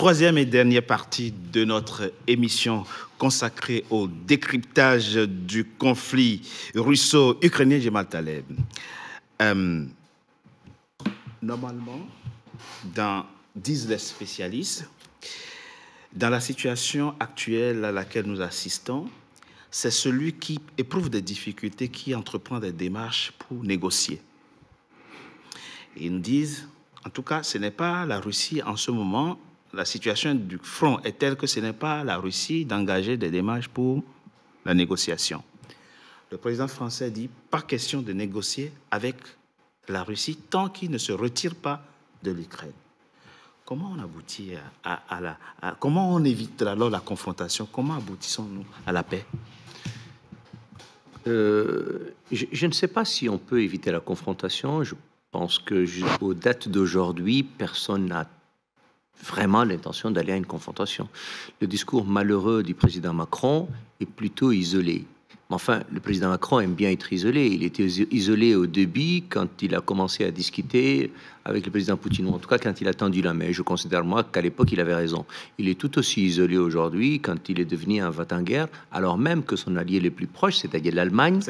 troisième et dernière partie de notre émission consacrée au décryptage du conflit russo-ukrainien. Jemal Taleb. Normalement, disent les spécialistes, dans la situation actuelle à laquelle nous assistons, c'est celui qui éprouve des difficultés qui entreprend des démarches pour négocier. Et ils nous disent, en tout cas, ce n'est pas la Russie en ce moment, la situation du front est telle que ce n'est pas la Russie d'engager des démarches pour la négociation. Le président français dit, pas question de négocier avec la Russie tant qu'il ne se retire pas de l'Ukraine. Comment on aboutit comment on évite alors la confrontation? Comment aboutissons-nous à la paix? Je ne sais pas si on peut éviter la confrontation. Je pense que jusqu'aux dates d'aujourd'hui, personne n'a vraiment l'intention d'aller à une confrontation. Le discours malheureux du président Macron est plutôt isolé. Enfin, le président Macron aime bien être isolé. Il était isolé au début quand il a commencé à discuter avec le président Poutine, ou en tout cas quand il a tendu la main. Je considère, moi, qu'à l'époque, il avait raison. Il est tout aussi isolé aujourd'hui quand il est devenu un va-t-en-guerre, alors même que son allié le plus proche, c'est-à-dire l'Allemagne,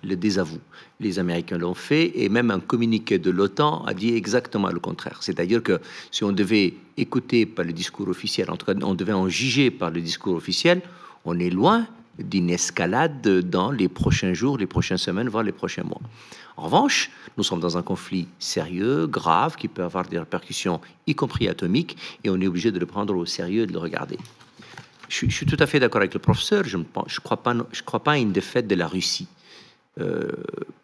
le désavoue. Les Américains l'ont fait, et même un communiqué de l'OTAN a dit exactement le contraire. C'est-à-dire que si on devait écouter par le discours officiel, en tout cas, on devait en juger par le discours officiel, on est loin d'une escalade dans les prochains jours, les prochaines semaines, voire les prochains mois. En revanche, nous sommes dans un conflit sérieux, grave, qui peut avoir des répercussions, y compris atomiques, et on est obligé de le prendre au sérieux et de le regarder. Je suis tout à fait d'accord avec le professeur, je ne crois pas à une défaite de la Russie.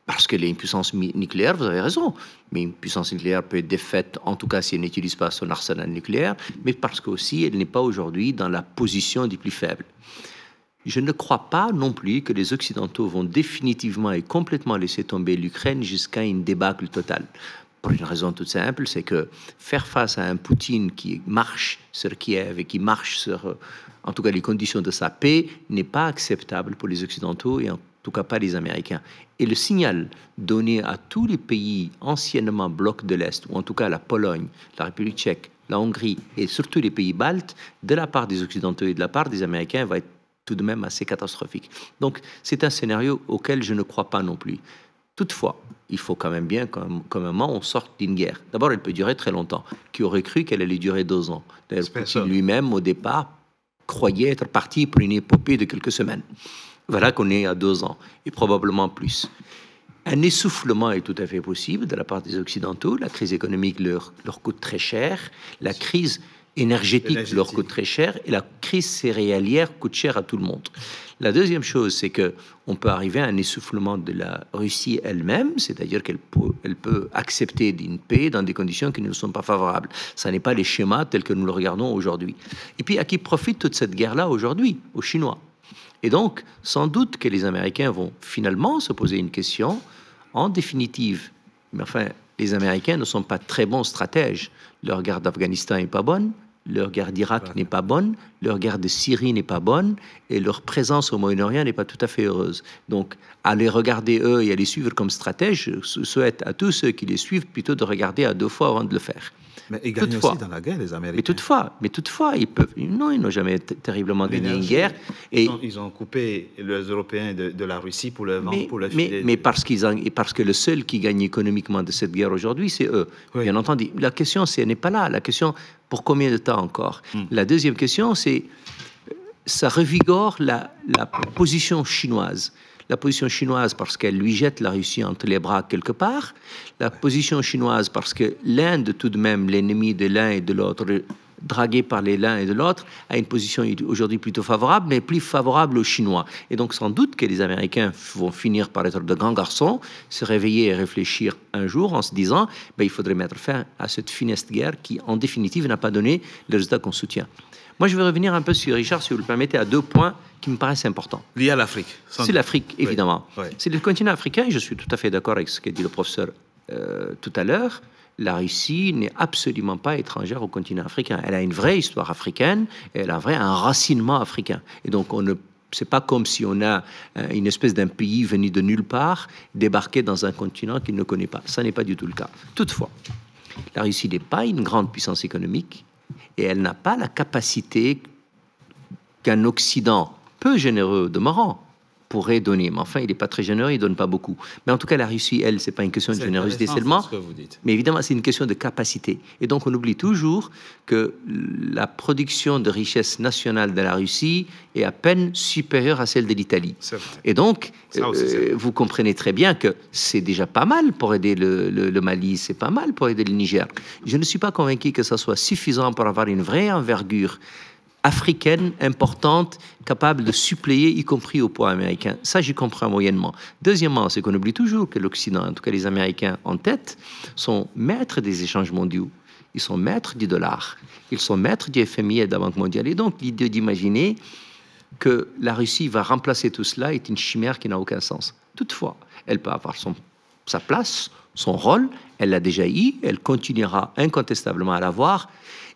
Parce qu'elle est une puissance nucléaire, vous avez raison, mais une puissance nucléaire peut être défaite, en tout cas si elle n'utilise pas son arsenal nucléaire, mais parce qu'aussi elle n'est pas aujourd'hui dans la position du plus faible. Je ne crois pas non plus que les Occidentaux vont définitivement et complètement laisser tomber l'Ukraine jusqu'à une débâcle totale. Pour une raison toute simple, c'est que faire face à un Poutine qui marche sur Kiev et qui marche sur, en tout cas, les conditions de sa paix, n'est pas acceptable pour les Occidentaux et en tout cas pas les Américains. Et le signal donné à tous les pays anciennement bloc de l'Est, ou en tout cas la Pologne, la République tchèque, la Hongrie et surtout les pays baltes, de la part des Occidentaux et de la part des Américains, va être tout de même assez catastrophique. Donc, c'est un scénario auquel je ne crois pas non plus. Toutefois, il faut quand même bien qu'à un moment, on sorte d'une guerre. D'abord, elle peut durer très longtemps. Qui aurait cru qu'elle allait durer 2 ans? D'ailleurs, Poutine lui-même, au départ, croyait être parti pour une épopée de quelques semaines. Voilà qu'on est à 2 ans, et probablement plus. Un essoufflement est tout à fait possible de la part des Occidentaux. La crise économique leur coûte très cher. La crise énergétique leur coûte très cher, et la crise céréalière coûte cher à tout le monde. La deuxième chose, c'est qu'on peut arriver à un essoufflement de la Russie elle-même, c'est-à-dire qu'elle peut accepter une paix dans des conditions qui ne sont pas favorables. Ça n'est pas les schémas tels que nous le regardons aujourd'hui. Et puis, à qui profite toute cette guerre-là aujourd'hui? Aux Chinois. Et donc, sans doute que les Américains vont finalement se poser une question, en définitive. Mais enfin, les Américains ne sont pas très bons stratèges. Leur guerre d'Afghanistan n'est pas bonne, leur guerre d'Irak n'est pas bonne, leur guerre de Syrie n'est pas bonne, et leur présence au Moyen-Orient n'est pas tout à fait heureuse. Donc, à les regarder eux et à les suivre comme stratèges, je souhaite à tous ceux qui les suivent plutôt de regarder à 2 fois avant de le faire. Mais ils gagnent aussi dans la guerre, les Américains. Mais toutefois, ils n'ont jamais terriblement gagné une guerre. Et ils ont coupé les Européens de la Russie pour le vendre, pour le filer. Mais parce que le seul qui gagne économiquement de cette guerre aujourd'hui, c'est eux. Oui. Bien entendu. La question, ce n'est pas là. La question, pour combien de temps encore? La deuxième question, c'est ça revigore la position chinoise. La position chinoise parce qu'elle lui jette la Russie entre les bras quelque part. La position chinoise parce que l'Inde, tout de même, l'ennemi de l'un et de l'autre, dragué par l'un et de l'autre, a une position aujourd'hui plutôt favorable, mais plus favorable aux Chinois. Et donc, sans doute que les Américains vont finir par être de grands garçons, se réveiller et réfléchir un jour en se disant il faudrait mettre fin à cette funeste guerre qui, en définitive, n'a pas donné le résultat qu'on soutient. Moi, je vais revenir un peu sur Richard, si vous le permettez, à 2 points qui me paraissent importants. Liés à l'Afrique. C'est l'Afrique, évidemment. Oui. C'est le continent africain, et je suis tout à fait d'accord avec ce qu'a dit le professeur tout à l'heure. La Russie n'est absolument pas étrangère au continent africain. Elle a une vraie histoire africaine, et elle a un enracinement africain. Et donc, c'est pas comme si on a une espèce d'un pays venu de nulle part, débarqué dans un continent qu'il ne connaît pas. Ça n'est pas du tout le cas. Toutefois, la Russie n'est pas une grande puissance économique. et elle n'a pas la capacité qu'un Occident peu généreux demeurant pourrait donner. Mais enfin, il n'est pas très généreux, il ne donne pas beaucoup. Mais en tout cas, la Russie, elle, ce n'est pas une question de générosité seulement, ce que vous dites. mais évidemment, c'est une question de capacité. Et donc, on oublie toujours que la production de richesse nationale de la Russie est à peine supérieure à celle de l'Italie. Et donc, vous comprenez très bien que c'est déjà pas mal pour aider le Mali, c'est pas mal pour aider le Niger. Je ne suis pas convaincu que ça soit suffisant pour avoir une vraie envergure africaine importante, capable de suppléer, y compris au poids américain. Ça, j'y comprends moyennement. Deuxièmement, c'est qu'on oublie toujours que l'Occident, en tout cas les Américains en tête, sont maîtres des échanges mondiaux. Ils sont maîtres du dollar. Ils sont maîtres du FMI et de la Banque mondiale. Et donc, l'idée d'imaginer que la Russie va remplacer tout cela est une chimère qui n'a aucun sens. Toutefois, elle peut avoir sa place, son rôle. Elle l'a déjà eu. Elle continuera incontestablement à l'avoir.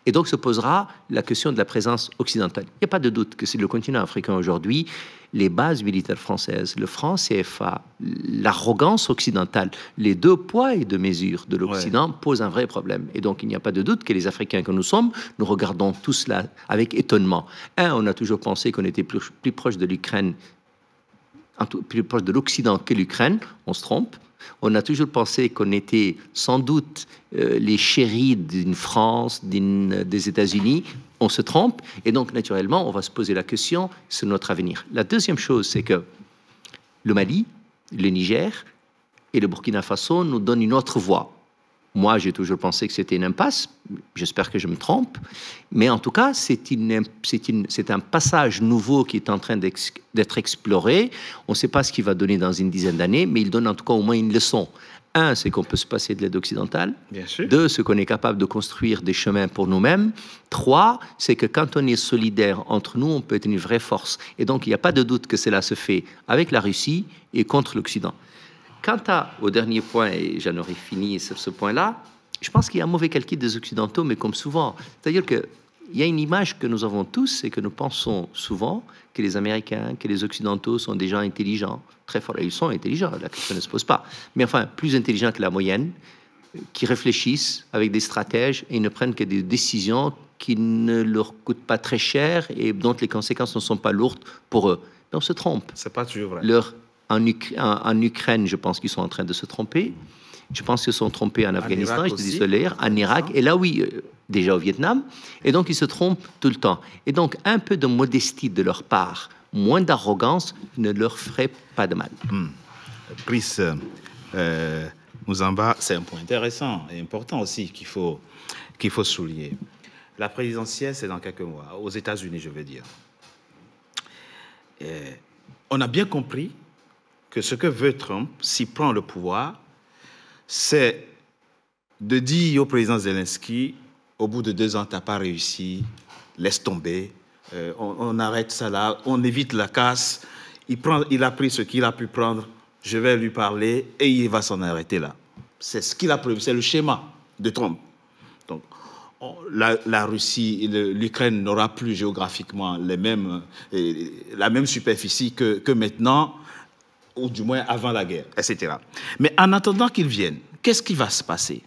Et donc se posera la question de la présence occidentale. Il n'y a pas de doute que c'est le continent africain aujourd'hui, les bases militaires françaises, le franc CFA, l'arrogance occidentale, les deux poids et deux mesures de l'Occident posent un vrai problème. Et donc il n'y a pas de doute que les Africains que nous sommes, nous regardons tout cela avec étonnement. On a toujours pensé qu'on était plus proche de l'Ukraine, plus proche de l'Occident que l'Ukraine. On se trompe. On a toujours pensé qu'on était sans doute les chéris d'une France, des États-Unis. On se trompe. Et donc, naturellement, on va se poser la question sur notre avenir. La deuxième chose, c'est que le Mali, le Niger et le Burkina Faso nous donnent une autre voie. Moi, j'ai toujours pensé que c'était une impasse. J'espère que je me trompe. Mais en tout cas, c'est un passage nouveau qui est en train d'être exploré. On ne sait pas ce qu'il va donner dans une dizaine d'années, mais il donne en tout cas au moins une leçon. Un, c'est qu'on peut se passer de l'aide occidentale. Bien sûr. Deux, c'est qu'on est capable de construire des chemins pour nous-mêmes. Trois, c'est que quand on est solidaire entre nous, on peut être une vraie force. Et donc, il n'y a pas de doute que cela se fait avec la Russie et contre l'Occident. Quant au dernier point, et j'en aurais fini sur ce point-là, je pense qu'il y a un mauvais calcul des Occidentaux, mais comme souvent. C'est-à-dire qu'il y a une image que nous avons tous et que nous pensons souvent que les Américains, que les Occidentaux sont des gens intelligents, très forts. Et ils sont intelligents, la question ne se pose pas. Mais enfin, plus intelligents que la moyenne, qui réfléchissent avec des stratèges et ne prennent que des décisions qui ne leur coûtent pas très cher et dont les conséquences ne sont pas lourdes pour eux. Mais on se trompe. C'est pas toujours vrai. En Ukraine, je pense qu'ils sont en train de se tromper. Je pense qu'ils se sont trompés en Afghanistan, je te dis solaire, en Irak, et là oui, déjà au Vietnam. Et donc ils se trompent tout le temps. Et donc un peu de modestie de leur part, moins d'arrogance, ne leur ferait pas de mal. Brice Mouzamba, c'est un point intéressant et important aussi qu'il faut souligner. La présidentielle, c'est dans quelques mois, aux États-Unis, je veux dire. On a bien compris que ce que veut Trump, s'il prend le pouvoir, c'est de dire au président Zelensky, au bout de 2 ans, tu n'as pas réussi, laisse tomber, on arrête ça là, on évite la casse, il a pris ce qu'il a pu prendre, je vais lui parler et il va s'en arrêter là. C'est ce qu'il a prévu, c'est le schéma de Trump. Donc, la Russie, l'Ukraine n'aura plus géographiquement la même superficie que maintenant, ou du moins avant la guerre, etc. Mais en attendant qu'ils viennent, qu'est-ce qui va se passer?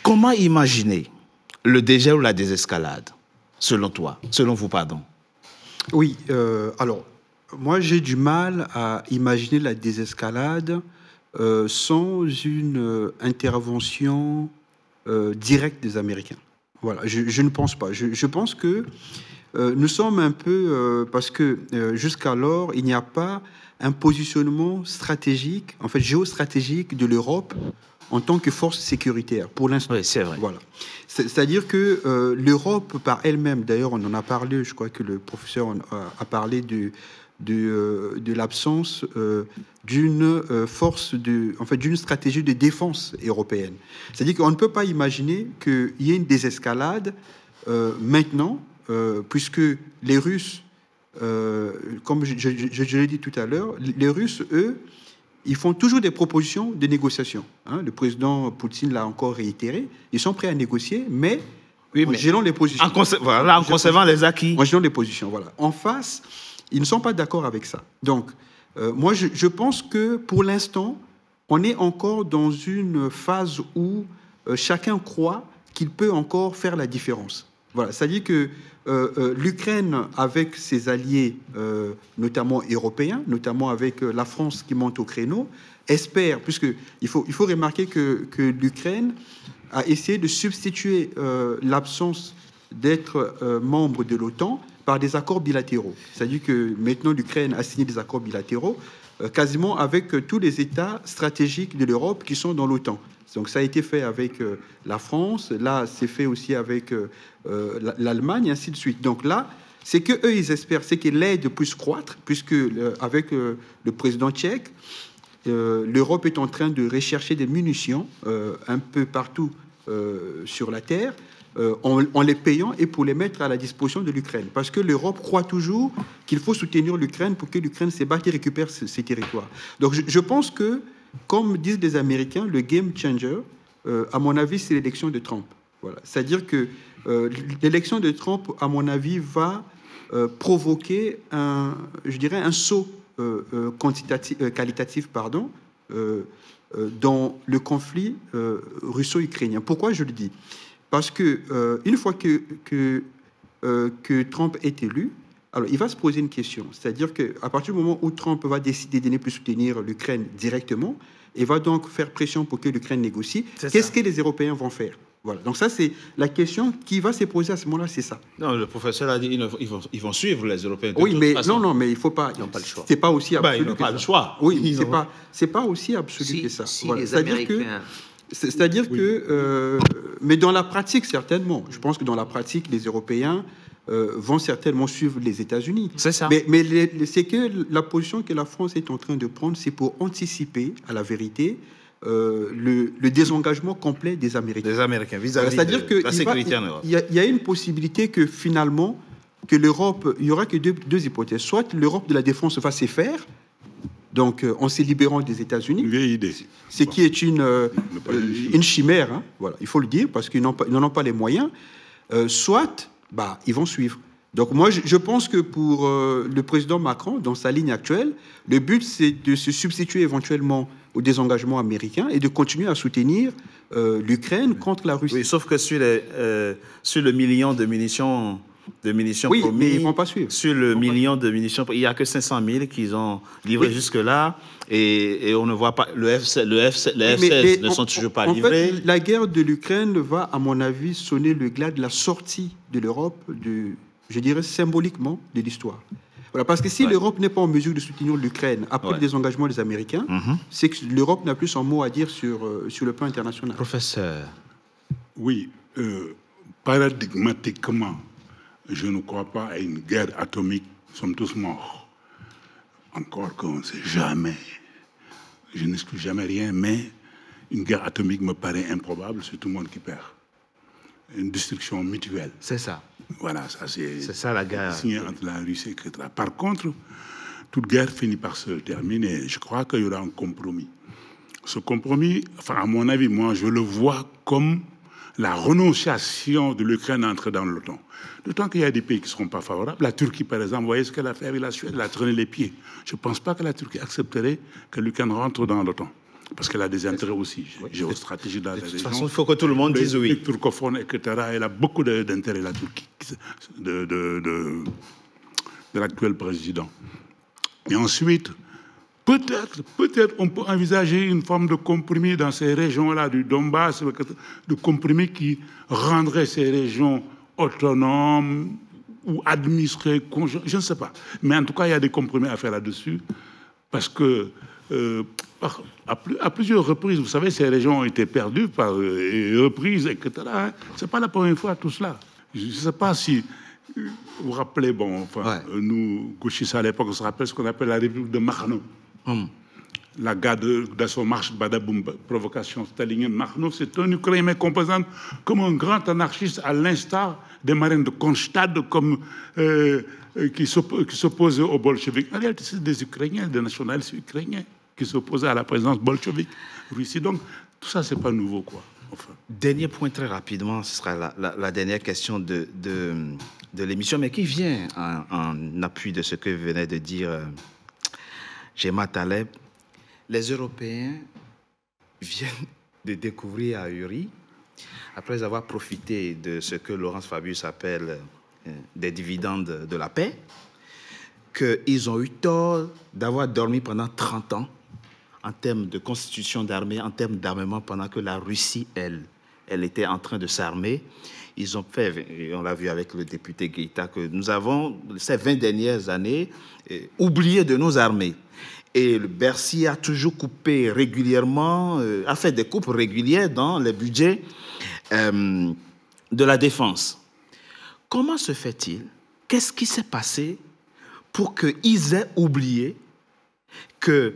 Comment imaginer le dégel ou la désescalade, selon toi, selon vous, pardon? Oui, alors, moi j'ai du mal à imaginer la désescalade sans une intervention directe des Américains. Voilà, je ne pense pas. Je pense que nous sommes un peu... parce que jusqu'alors, il n'y a pas un positionnement stratégique, en fait géostratégique de l'Europe en tant que force sécuritaire, pour l'instant. Oui, c'est vrai. Voilà. C'est-à-dire que l'Europe, par elle-même, d'ailleurs, on en a parlé, je crois que le professeur a parlé de l'absence d'une force, d'une stratégie de défense européenne. C'est-à-dire qu'on ne peut pas imaginer qu'il y ait une désescalade maintenant, puisque les Russes, comme je l'ai dit tout à l'heure, les Russes, eux, ils font toujours des propositions de négociation. Hein. Le président Poutine l'a encore réitéré. Ils sont prêts à négocier, mais en gelant les positions. En conservant les acquis. En gelant les positions, voilà. En face, ils ne sont pas d'accord avec ça. Donc, moi, je pense que pour l'instant, on est encore dans une phase où chacun croit qu'il peut encore faire la différence. Voilà, c'est-à-dire que l'Ukraine, avec ses alliés, notamment européens, notamment avec la France qui monte au créneau, espère, puisqu'il faut remarquer que l'Ukraine a essayé de substituer l'absence d'être membre de l'OTAN par des accords bilatéraux. C'est-à-dire que maintenant, l'Ukraine a signé des accords bilatéraux quasiment avec tous les États stratégiques de l'Europe qui sont dans l'OTAN. Donc ça a été fait avec la France, là c'est fait aussi avec l'Allemagne, et ainsi de suite. Donc là, c'est que eux ils espèrent, c'est que l'aide puisse croître, puisque avec le président tchèque, l'Europe est en train de rechercher des munitions un peu partout sur la Terre, en les payant et pour les mettre à la disposition de l'Ukraine. Parce que l'Europe croit toujours qu'il faut soutenir l'Ukraine pour que l'Ukraine se batte et récupère ses territoires. Donc je pense que, comme disent les Américains, le game changer, à mon avis, c'est l'élection de Trump. Voilà. C'est-à-dire que l'élection de Trump, à mon avis, va provoquer un saut qualitatif dans le conflit russo-ukrainien. Pourquoi je le dis? Parce que une fois que Trump est élu, alors il va se poser une question, c'est-à-dire qu'à partir du moment où Trump va décider de ne plus soutenir l'Ukraine directement, et va donc faire pression pour que l'Ukraine négocie, qu'est-ce que les Européens vont faire? Voilà. Donc ça, c'est la question qui va se poser à ce moment-là, c'est ça. Non, le professeur a dit ils vont suivre les Européens. Oui, mais non, mais il faut pas. Ils n'ont pas le choix. C'est pas aussi absolu. Ils n'ont pas le choix. Oui, c'est pas aussi absolu que ça. Voilà. C'est-à-dire que, mais dans la pratique, certainement. Je pense que dans la pratique, les Européens vont certainement suivre les États-Unis. C'est ça. Mais c'est que la position que la France est en train de prendre, c'est pour anticiper, à la vérité, le désengagement complet des Américains. Des Américains vis-à-vis de la sécurité en Europe. Il y a une possibilité que finalement, que l'Europe, il n'y aura que deux hypothèses. Soit l'Europe de la défense va se faire, donc en se libérant des États-Unis. Une vieille idée. Ce qui est une chimère, hein, voilà, il faut le dire, parce qu'ils n'en ont pas les moyens. Soit, ils vont suivre. Donc moi, je pense que pour le président Macron, dans sa ligne actuelle, le but, c'est de se substituer éventuellement au désengagement américain et de continuer à soutenir l'Ukraine contre la Russie. Oui, sauf que sur le million de munitions oui, promis, mais ils ne vont pas suivre. Sur le million de munitions, il n'y a que 500 000 qu'ils ont livrés jusque-là, et on ne voit pas, le F-16 ne sont toujours pas livrés. En fait, la guerre de l'Ukraine va, à mon avis, sonner le glas de la sortie de l'Europe, je dirais symboliquement, de l'histoire. Voilà, parce que si l'Europe n'est pas en mesure de soutenir l'Ukraine après le désengagement des Américains, c'est que l'Europe n'a plus son mot à dire sur le plan international. Professeur. Oui, paradigmatiquement, je ne crois pas à une guerre atomique. Nous sommes tous morts. Encore qu'on ne sait jamais. Je n'exclus jamais rien, mais une guerre atomique me paraît improbable, c'est tout le monde qui perd. Une destruction mutuelle. C'est ça. Voilà, ça c'est ça la guerre. Signé entre la Russie, etc. Par contre, toute guerre finit par se terminer. Je crois qu'il y aura un compromis. Ce compromis, à mon avis, moi, je le vois comme la renonciation de l'Ukraine à entrer dans l'OTAN. D'autant qu'il y a des pays qui ne seront pas favorables. La Turquie, par exemple, vous voyez ce qu'elle a fait avec la Suède, elle a traîné les pieds. Je ne pense pas que la Turquie accepterait que l'Ukraine rentre dans l'OTAN. Parce qu'elle a des intérêts aussi géostratégiques dans la région. De toute façon, il faut que tout le monde dise oui. Les turcophones, etc. Elle a beaucoup d'intérêts, la Turquie, de l'actuel président. Et ensuite, peut-être, on peut envisager une forme de compromis dans ces régions-là du Donbass, de compromis qui rendrait ces régions autonomes ou administrées, je ne sais pas. Mais en tout cas, il y a des compromis à faire là-dessus, parce que à plusieurs reprises, vous savez, ces régions ont été perdues et reprises, etc. Hein. Ce n'est pas la première fois tout cela. Je ne sais pas si vous vous rappelez, nous, gauchistes à l'époque, on se rappelle ce qu'on appelle la République de Makhno. La garde d'assaut marche Badaboum, provocation stalinienne. Makhno, c'est un Ukrainien mais composant comme un grand anarchiste, à l'instar des marins de Kronstadt, qui s'opposaient aux bolcheviks. En réalité, c'est des Ukrainiens, des nationalistes ukrainiens qui s'opposaient à la présence bolchevique Russie. Donc, tout ça, c'est pas nouveau, quoi. Enfin. Dernier point très rapidement, ce sera la dernière question de l'émission, mais qui vient en appui de ce que venait de dire Gemma Taleb. Les Européens viennent de découvrir à Uri après avoir profité de ce que Laurence Fabius appelle des dividendes de la paix, qu'ils ont eu tort d'avoir dormi pendant 30 ans en termes de constitution d'armée, en termes d'armement, pendant que la Russie, elle était en train de s'armer. Ils ont fait, et on l'a vu avec le député Guaita, que nous avons, ces 20 dernières années, oublié de nos armées. Et le Bercy a toujours coupé régulièrement, a fait des coupes régulières dans les budgets de la défense. Comment se fait-il? Qu'est-ce qui s'est passé pour qu'ils aient oublié que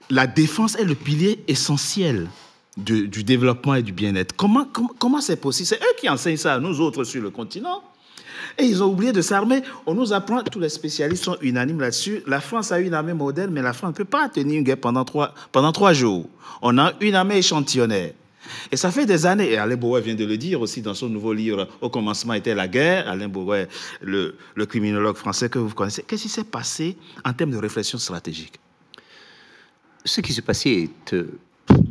la défense est le pilier essentiel du développement et du bien-être? Comment c'est possible? C'est eux qui enseignent ça à nous autres sur le continent. Et ils ont oublié de s'armer. On nous apprend, tous les spécialistes sont unanimes là-dessus. La France a une armée moderne, mais la France ne peut pas tenir une guerre pendant 3 jours. On a une armée échantillonnaire. Et ça fait des années, et Alain Bourouet vient de le dire aussi dans son nouveau livre « Au commencement était la guerre », Alain Bourouet, le criminologue français que vous connaissez. Qu'est-ce qui s'est passé en termes de réflexion stratégique? Ce qui s'est passé est, de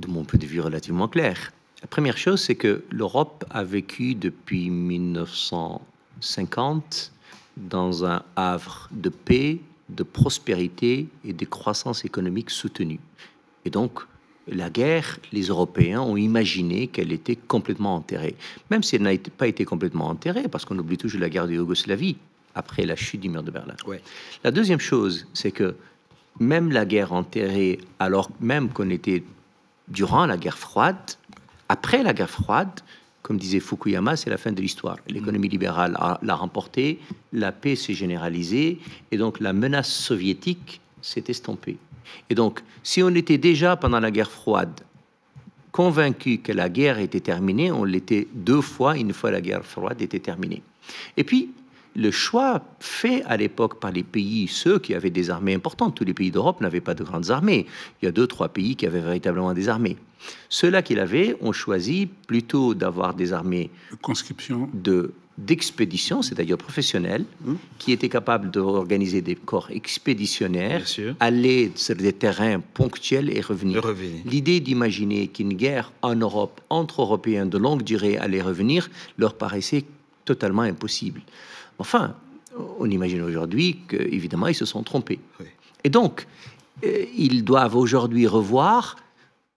mon point de vue, relativement clair. La première chose, c'est que l'Europe a vécu depuis 1950 dans un havre de paix, de prospérité et de croissance économique soutenue. Et donc, la guerre, les Européens ont imaginé qu'elle était complètement enterrée. Même si elle n'a pas été complètement enterrée, parce qu'on oublie toujours la guerre de Yougoslavie, après la chute du mur de Berlin. Ouais. La deuxième chose, c'est que même la guerre enterrée, alors même qu'on était durant la guerre froide, après la guerre froide, comme disait Fukuyama, c'est la fin de l'histoire. L'économie libérale l'a remporté, la paix s'est généralisée, et donc la menace soviétique s'est estompée. Et donc, si on était déjà pendant la guerre froide convaincu que la guerre était terminée, on l'était 2 fois, une fois la guerre froide était terminée. Et puis, le choix fait à l'époque par les pays, ceux qui avaient des armées importantes, tous les pays d'Europe n'avaient pas de grandes armées. Il y a 2-3 pays qui avaient véritablement des armées. Ceux-là qui l'avaient ont choisi plutôt d'avoir des armées conscription d'expédition, c'est-à-dire professionnels, qui étaient capables d'organiser des corps expéditionnaires, aller sur des terrains ponctuels et revenir. L'idée d'imaginer qu'une guerre en Europe, entre Européens de longue durée allait revenir, leur paraissait totalement impossible. Enfin, on imagine aujourd'hui qu'évidemment, ils se sont trompés. Oui. Et donc, ils doivent aujourd'hui revoir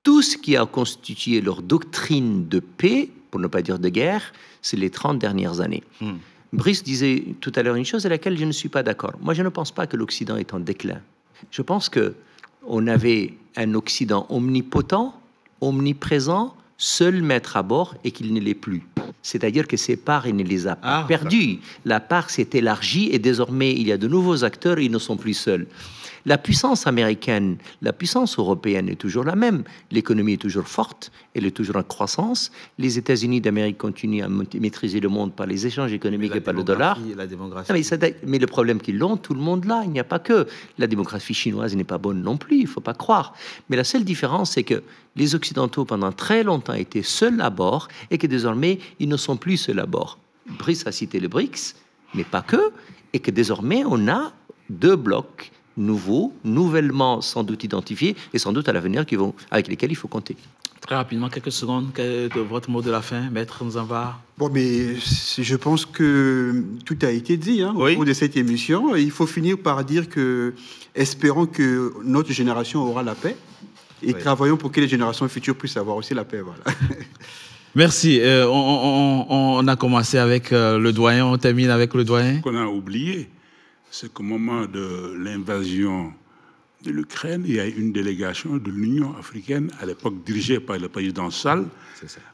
tout ce qui a constitué leur doctrine de paix, pour ne pas dire de guerre, c'est les 30 dernières années. Brice disait tout à l'heure une chose à laquelle je ne suis pas d'accord. Moi, je ne pense pas que l'Occident est en déclin. Je pense qu'on avait un Occident omnipotent, omniprésent, seul maître à bord et qu'il ne l'est plus. C'est-à-dire que ses parts, il ne les a pas perdues. La part s'est élargie et désormais, il y a de nouveaux acteurs et ils ne sont plus seuls. La puissance américaine, la puissance européenne est toujours la même. L'économie est toujours forte, elle est toujours en croissance. Les États-Unis d'Amérique continuent à maîtriser le monde par les échanges économiques et par le dollar. La démographie. Mais le problème qu'ils l'ont, tout le monde l'a. Il n'y a pas que. La démographie chinoise n'est pas bonne non plus, il ne faut pas croire. Mais la seule différence, c'est que les Occidentaux, pendant très longtemps, étaient seuls à bord et que désormais, ils ne sont plus seuls à bord. Brice a cité les BRICS, mais pas que. Et que désormais, on a 2 blocs nouveaux, nouvellement sans doute identifiés et sans doute à l'avenir avec lesquels il faut compter. Très rapidement, quelques secondes, votre mot de la fin, Maître Nzamba. Bon, mais je pense que tout a été dit au cours de cette émission. Il faut finir par dire que, espérons que notre génération aura la paix et travaillons pour que les générations futures puissent avoir aussi la paix. Voilà. Merci. On a commencé avec le doyen, on termine avec le doyen. Ce qu'on a oublié, c'est qu'au moment de l'invasion de l'Ukraine, il y a une délégation de l'Union africaine, à l'époque dirigée par le président Sall,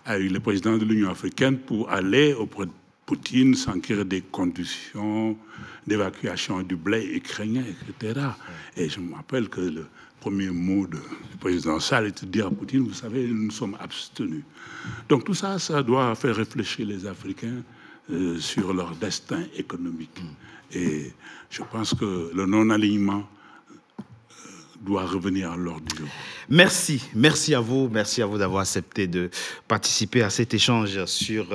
avec le président de l'Union africaine, pour aller auprès de Poutine, s'enquérir des conditions d'évacuation du blé ukrainien, etc. Et je me rappelle que le premier mot du président Sall était de dire à Poutine, vous savez, nous sommes abstenus. Donc tout ça, ça doit faire réfléchir les Africains sur leur destin économique. Et je pense que le non-alignement doit revenir à l'ordre du jour. Merci à vous d'avoir accepté de participer à cet échange sur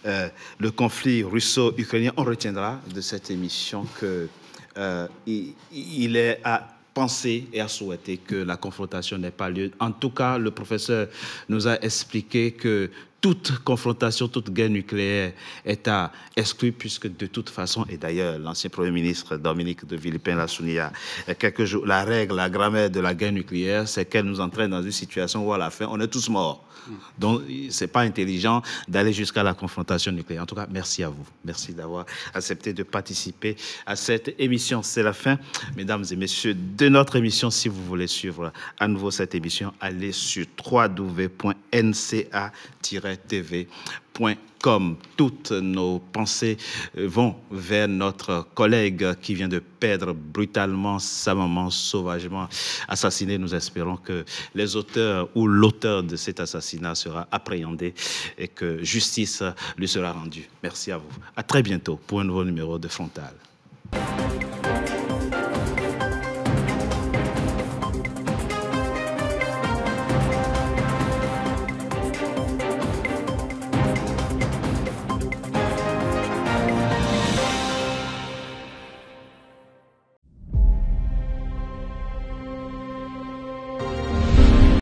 le conflit russo-ukrainien. On retiendra de cette émission qu'il est à penser et à souhaiter que la confrontation n'ait pas lieu. En tout cas, le professeur nous a expliqué que toute confrontation, toute guerre nucléaire est à exclure, puisque de toute façon, et d'ailleurs, l'ancien Premier ministre Dominique de Villepin l'a souligné il y a quelques jours, la règle, la grammaire de la guerre nucléaire, c'est qu'elle nous entraîne dans une situation où à la fin, on est tous morts. Donc, ce n'est pas intelligent d'aller jusqu'à la confrontation nucléaire. En tout cas, merci à vous. Merci d'avoir accepté de participer à cette émission. C'est la fin, mesdames et messieurs, de notre émission. Si vous voulez suivre à nouveau cette émission, allez sur www.nca-tv.com. Toutes nos pensées vont vers notre collègue qui vient de perdre brutalement sa maman, sauvagement assassinée. Nous espérons que les auteurs ou l'auteur de cet assassinat sera appréhendé et que justice lui sera rendue. Merci à vous. À très bientôt pour un nouveau numéro de Frontal.